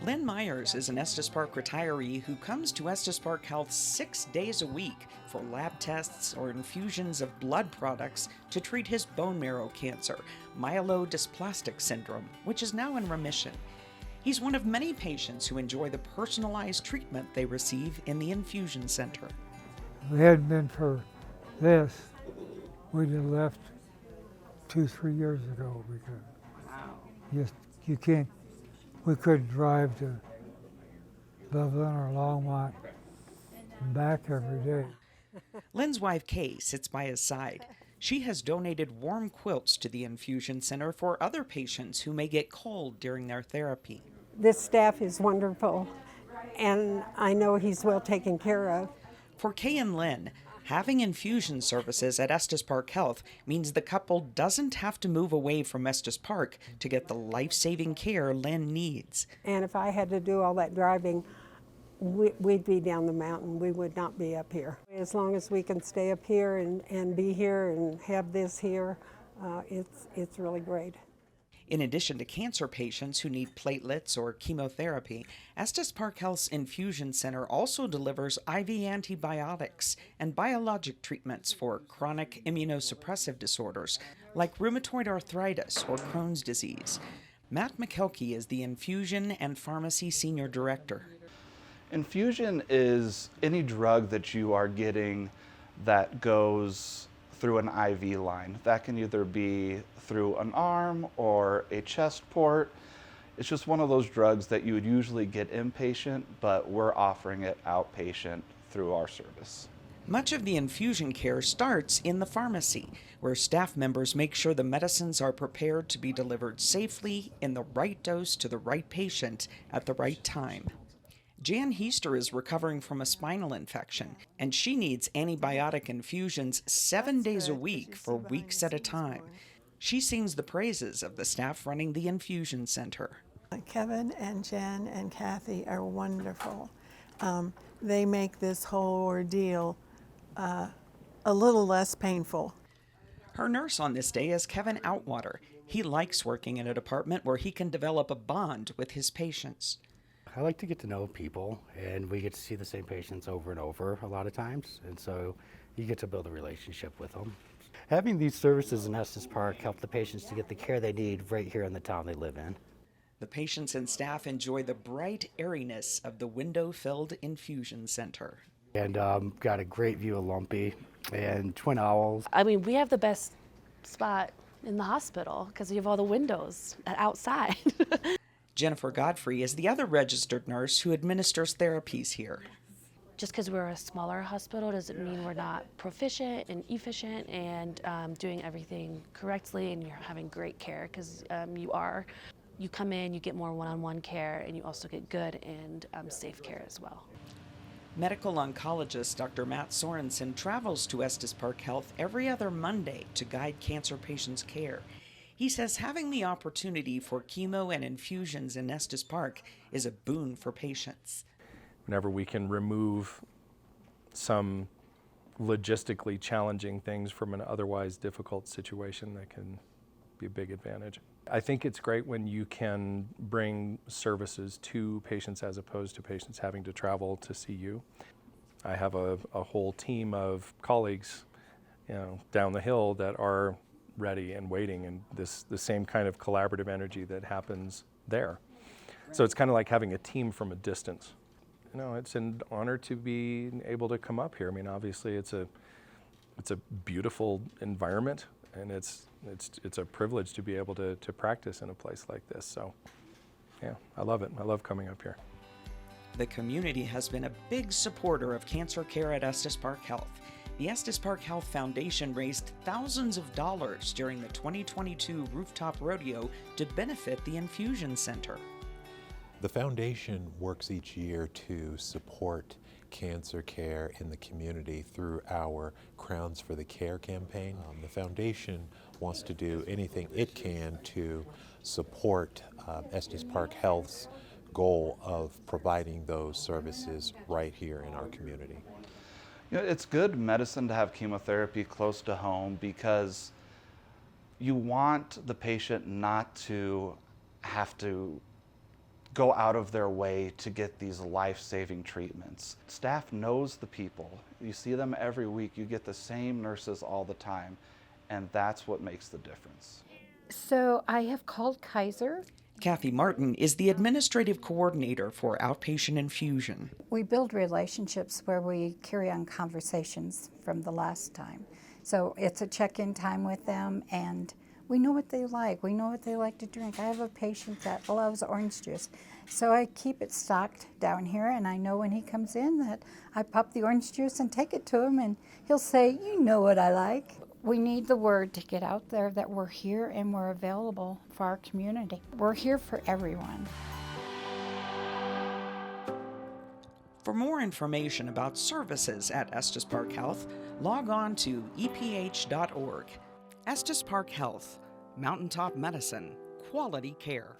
Lynn Myers is an Estes Park retiree who comes to Estes Park Health 6 days a week for lab tests or infusions of blood products to treat his bone marrow cancer, Myelodysplastic syndrome, which is now in remission. He's one of many patients who enjoy the personalized treatment they receive in the Infusion Center. If it hadn't been for this, we'd have left 2-3 years ago because we couldn't drive to Loveland or Longmont and back every day. Lynn's wife, Kay, sits by his side. She has donated warm quilts to the Infusion Center for other patients who may get cold during their therapy. This staff is wonderful, and I know he's well taken care of. For Kay and Lynn, having infusion services at Estes Park Health means the couple doesn't have to move away from Estes Park to get the life-saving care Lynn needs. And if I had to do all that driving, we'd be down the mountain. We would not be up here. As long as we can stay up here and be here and have this here, it's really great. In addition to cancer patients who need platelets or chemotherapy, Estes Park Health's Infusion Center also delivers IV antibiotics and biologic treatments for chronic immunosuppressive disorders like rheumatoid arthritis or Crohn's disease. Matt McKelkey is the Infusion and Pharmacy Senior Director. Infusion is any drug that you are getting that goes through an IV line. That can either be through an arm or a chest port. It's just one of those drugs that you would usually get inpatient, but we're offering it outpatient through our service. Much of the infusion care starts in the pharmacy, where staff members make sure the medicines are prepared to be delivered safely in the right dose to the right patient at the right time. Jan Heister is recovering from a spinal infection, and she needs antibiotic infusions 7 days a week for weeks at a time. She sings the praises of the staff running the Infusion Center. Kevin and Jen and Kathy are wonderful. They make this whole ordeal a little less painful. Her nurse on this day is Kevin Outwater. He likes working in a department where he can develop a bond with his patients. I like to get to know people, and we get to see the same patients over and over a lot of times, and so you get to build a relationship with them. Having these services in Estes Park help the patients to get the care they need right here in the town they live in. The patients and staff enjoy the bright airiness of the window-filled Infusion Center. And got a great view of Lumpy and Twin Owls. I mean, we have the best spot in the hospital because we have all the windows outside. Jennifer Godfrey is the other registered nurse who administers therapies here. Just because we're a smaller hospital doesn't mean we're not proficient and efficient and doing everything correctly, and you're having great care, because you are. You come in, you get more one-on-one care, and you also get good and safe care as well. Medical oncologist Dr. Matt Sorensen travels to Estes Park Health every other Monday to guide cancer patients' care. He says having the opportunity for chemo and infusions in Estes Park is a boon for patients. Whenever we can remove some logistically challenging things from an otherwise difficult situation, that can be a big advantage. I think it's great when you can bring services to patients as opposed to patients having to travel to see you. I have a whole team of colleagues, down the hill that are ready and waiting, and the same kind of collaborative energy that happens there. So it's kind of like having a team from a distance. It's an honor to be able to come up here. I mean, obviously it's a beautiful environment, and it's a privilege to be able to practice in a place like this. So yeah, I love it. I love coming up here. The community has been a big supporter of cancer care at Estes Park Health. The Estes Park Health Foundation raised thousands of dollars during the 2022 rooftop rodeo to benefit the Infusion Center. The foundation works each year to support cancer care in the community through our Crowns for the Care campaign. The foundation wants to do anything it can to support Estes Park Health's goal of providing those services right here in our community. It's good medicine to have chemotherapy close to home, because you want the patient not to have to go out of their way to get these life-saving treatments. Staff knows the people. You see them every week. You get the same nurses all the time, and that's what makes the difference. So I have called Kaiser. Kathy Martin is the administrative coordinator for outpatient infusion. We build relationships where we carry on conversations from the last time. So it's a check-in time with them, and we know what they like. We know what they like to drink. I have a patient that loves orange juice, so I keep it stocked down here, and I know when he comes in that I pop the orange juice and take it to him, and he'll say, "You know what I like." We need the word to get out there that we're here and we're available for our community. We're here for everyone. For more information about services at Estes Park Health, log on to eph.org. Estes Park Health, Mountaintop Medicine, Quality Care.